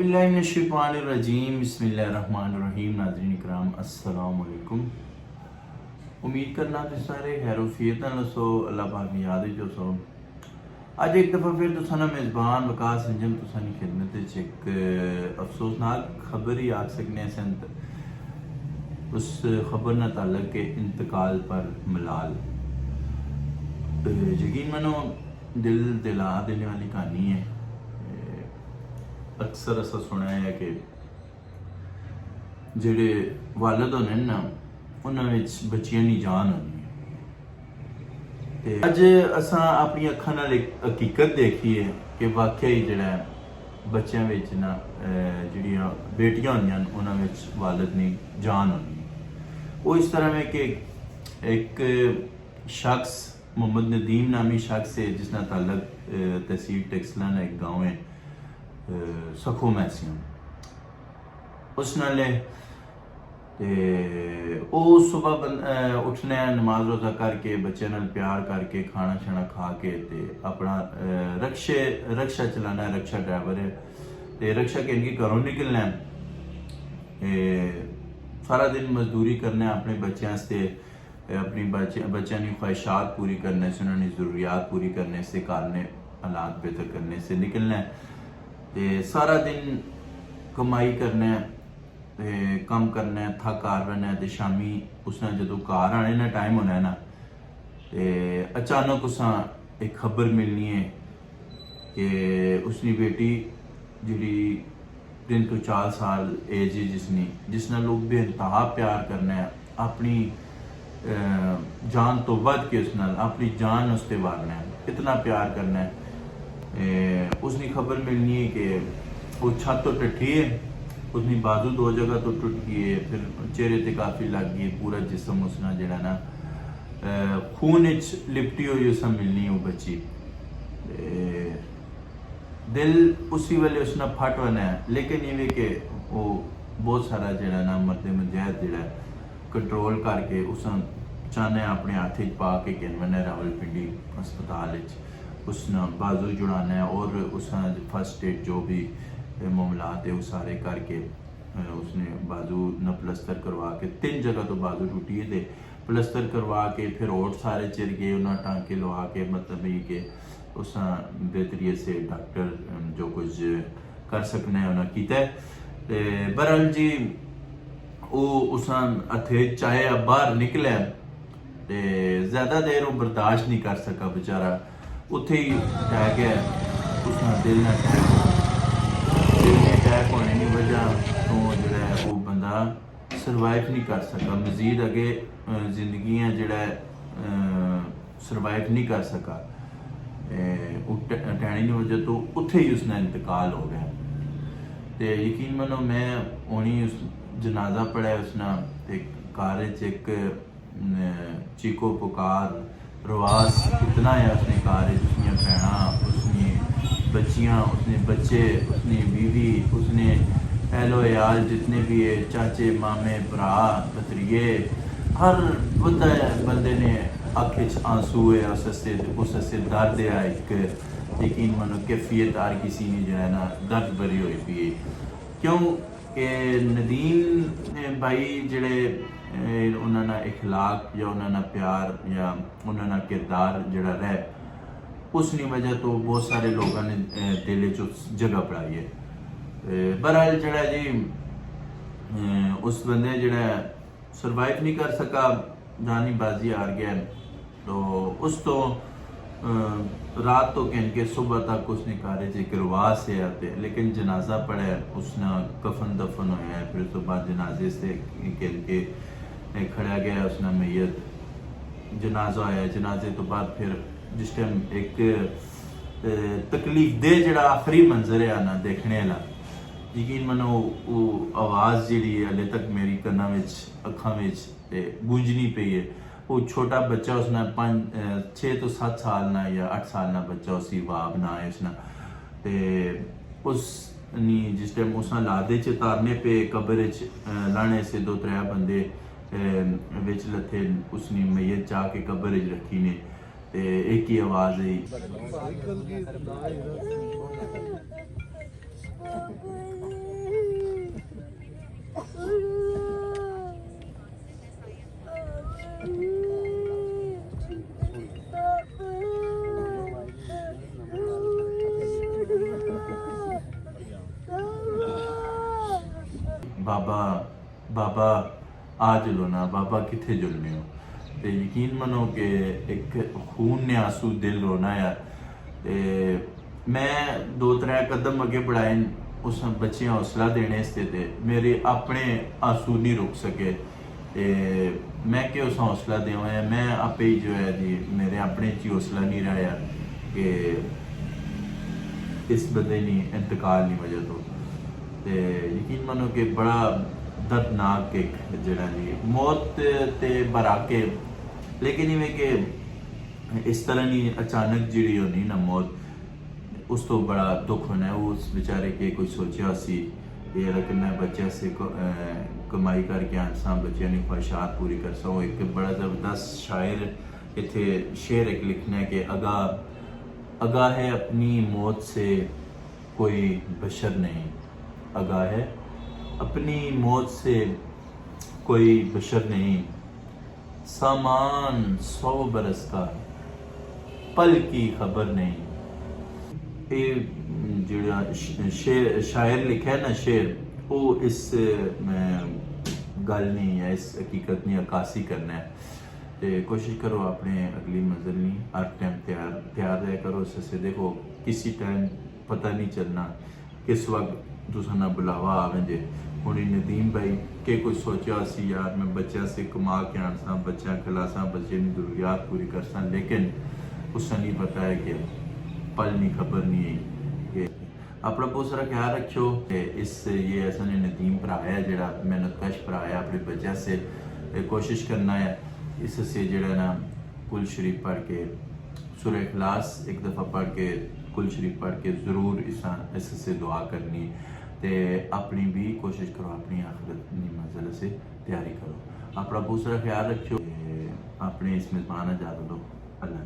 औज़ुबिल्लाहिमिनश्शैतानिर्रजीम बिस्मिल्लाहिर्रहमानिर्रहीम। नाज़रीन इकराम अस्सलाम वालेकुम। उम्मीद करना कि सारे खैरोफियत सो अल्लाह पाक की याद जो सो अज एक दफ़ा फिर तुसां मेज़बान वकास अंजम तुसां दी खिदमत एक अफसोसनाक खबर ही आख सकने संत उस खबर न ताल्लुक के इंतकाल पर मलाल। यकीन मनो दिल दिला देने वाली कहानी है। अक्सर ऐसा सुना है कि जेडे वालिद होने ना उन्होंने बच्चियां दी जान होनी है। अज असा अपनी अखा नाल एक हकीकत देखी है कि वाकई जिहड़ा बच्चों विच ना जिहड़ियां बेटियां होंदियां उन्हां विच वालिद दी जान होनी है। वो इस तरह में कि एक शख्स मोहम्मद नदीम नामी शख्स है जिसका ताल्लुक तहसील टेक्सला एक गाँव है सखो मैसियों उस नाले सुबह उठने नमाज रोजा करके बच्चे नाल प्यार करके खाना शाना खा के अपना रक्षा चलाना है। रक्षा ड्राइवर है तो रक्षा के इनकी घरों निकलना है। सारा दिन मजदूरी करना अपने बच्चों से अपनी बच्चों की ख्वाहिशात पूरी करने से उन्होंने ज़रूरियात पूरी करने से घर ने हालात बेहतर करने से निकलना है। ते सारा दिन कमाई करना कम करना थक हार रहना ते शामी उसने जो घर आने ना टाइम होना है ना ते अचानक उस एक खबर मिलनी है कि उसकी बेटी जी 3 to 4 साल एज है जिसने लोग बेइंतहा प्यार करना है अपनी जान तो वध के उस नाल अपनी जान उसते वारना है इतना प्यार करना है। उसकी खबर मिलनी है कि वो छत तो टट्ठी है उसकी बाजू 2 जगह तो टूट गई है फिर चेहरे ते काफ़ी लग गई पूरा जिसम उसना जड़ा ना खून लिपटी हुई उस मिलनी वो बच्ची दिल उसी वेले उसना फट होना है। लेकिन ये कि वो बहुत सारा जड़ा ना मर्द मुजाहिद जड़ा कंट्रोल करके उस चाहने अपने हाथ पा के कहने रावलपिंडी अस्पताल उसने बाजू जुड़ाना है और उसने फर्स्ट एड जो भी मामलात है वो सारे करके उसने बाजू न प्लस्तर करवा के 3 जगह तो बाजू टूटी है थे प्लस्तर करवा के फिर और सारे चिर गए उन्हें टाँके लवा के मतलब ये कि उस बेहतरी से डॉक्टर जो कुछ कर सकने उन्हें किया। बहरहाल जी वो उस हथे चाहे बाहर निकले तो ज़्यादा देर वो बर्दाश्त नहीं कर सका बेचारा उत्थे ही अटैक है उसका दिल में अटैक होने की वजह तो जो वो बंदा सर्वाइव नहीं कर सका मजीद अगे जिंदगियां जड़ा सर्वाइव नहीं कर सका टैनी की वजह तो उत्थे ही उसका इंतकाल हो गया। तो यकीन मनो मैं उन्हीं उस जनाजा पढ़ा उसना कार एक चीको पुकार रवास इतना है उसने कार उसने भैना उसने बच्चियाँ उसने बच्चे उसने बीवी उसने एलो याल जितने भी है चाचे मामे भरा भतरीए हर बंदे ने आँखें आंसू है उससे दर्द है एक यकीन मनो कैफियत हर किसी ने जो है ना दर्द भरी हुई पी है क्यों कि नदीम भाई जड़े उन्होंने इखलाक या उन्होंने प्यार या उन्होंने किरदार जड़ा रह उसकी वजह तो बहुत सारे लोगों ने दिल च जगह पढ़ाई है। बहरहाल जड़ा जी उस बंदे जड़ा सर्वाइव नहीं कर सका जानी बाजी हार गया तो उस तो रात तो कह के सुबह तक उसने कार्य एक रवास है आते लेकिन जनाजा पड़ा उसने कफन दफन होया फिर उस तो बाद जनाजे से कह के खड़ा गया उसने मैयत जनाजा आया जनाजे तो बाद फिर जिस टाइम एक तकलीफ दे जड़ा आखिरी मंजर है ना देखने वाला यकीन मनो वो आवाज़ जी हले तक मेरी कन्ना अखा गूंजनी पई है। वो छोटा बच्चा उसने 6 to 7 साल ना या 8 साल ना बच्चा उसी वाब ना है उसना तो उस जिस टाइम उस लादे च तारने पे कब्र लाने से 2-3 बंदे बिच लथे उसने मैयत चाह के कब्र रखी ने एक ही आवाज़ आई ਬਾਬਾ ਬਾਬਾ ਆ ਜਲੋ ਨਾ, ਬਾਬਾ ਕਿੱਥੇ ਜੁਲਨੇ ਹੋ। ਤੇ ਯਕੀਨ ਮੰਨੋ ਕਿ ਇੱਕ ਖੂਨ ਨੇ ਆਂਸੂ ਦਿਲ ਰੋਣਾ ਆ। ਤੇ ਮੈਂ 2-3 ਕਦਮ ਅੱਗੇ बढ़ाए उस बच्चे हौसला देने से, ते मेरे अपने आंसू नहीं रुक सके। ते मैं कि उस हौसला देवां, मैं आपे ही जो है जी मेरे अपने च हौसला नहीं रहा यार कि इस बंदे ने इंतकाल नहीं वजह तो। ते यकीन मानो कि बड़ा दर्दनाक एक जड़ा जी मौत ते बराके, लेकिन इवें कि इस तरह नहीं अचानक जी होनी ना मौत, उस तो बड़ा दुख होना है। उस बेचारे के कोई सोचा सी ये कि मैं बच्चे से कमाई करके आसा, बच्चों की ख्वाहिशात पूरी कर सकूँ। एक बड़ा ज़बरदस्त शायर इतने शेर एक लिखना है कि आगाह है अपनी मौत से कोई बशर नहीं, आगाह है अपनी मौत से कोई बशर नहीं, सामान 100 बरस का पल की खबर नहीं। ये ਜਿਹੜਾ शायर लिखा है ना शेर, वो इस गल नहीं है, इस हकीकत नहीं अक्कासी करना है। तो कोशिश करो अपने अगली मंजिल नहीं हर टाइम तैयार रहा करो। उससे देखो किसी टाइम पता नहीं चलना किस वक्त तुसा ना बुलावा आवे जे। हुण नदीम भाई के कोई सोचा सी यार मैं बच्चों से कमा के आनसा, बच्चा खिलासा, बच्चे की जरूरियात पूरी करसा, लेकिन उससे नहीं पता है कि पल नहीं खबर नहीं है। अपना बहुत सारा ख्याल रखियो। इस ये ऐसा ने नदीम भरा है जरा मेहनतकश भरा है, अपने बच्चे से कोशिश करना है इससे जरा ना कुल शरीफ पढ़ के सूरह इखलास एक दफ़ा पढ़ के कुल शरीफ पढ़ के ज़रूर इससे दुआ करनी। तो अपनी भी कोशिश करो, अपनी आखिरत मंजिल से तैयारी करो। अपना बहुत सारा ख्याल रखियो, अपने इस मेज़बान इजाज़त दो। अल्लाह।